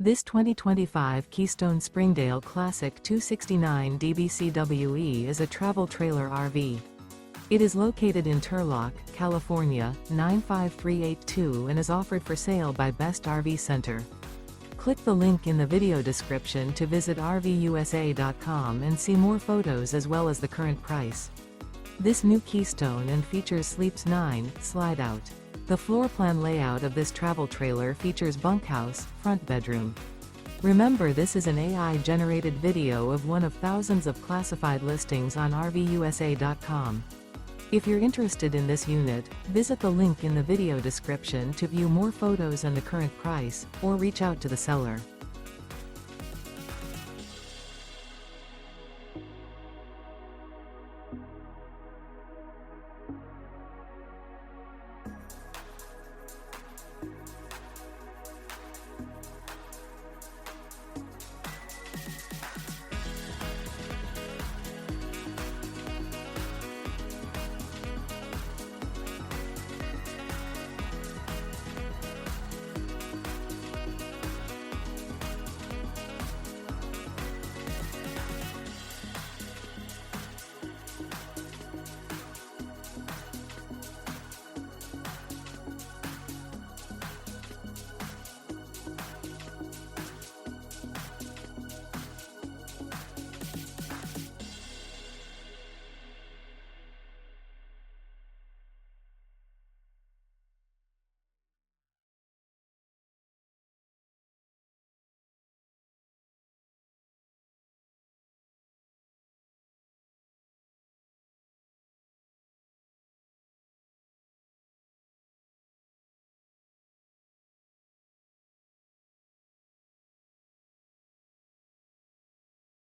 This 2025 Keystone Springdale Classic 269 dBCWE is a travel trailer RV. It is located in Turlock, California, 95382 and is offered for sale by Best RV Center. Click the link in the video description to visit RVUSA.com and see more photos as well as the current price. This new Keystone and features Sleeps 9, Slideout. The floor plan layout of this travel trailer features bunkhouse, front bedroom. Remember, this is an AI-generated video of one of thousands of classified listings on RVUSA.com. If you're interested in this unit, visit the link in the video description to view more photos and the current price, or reach out to the seller.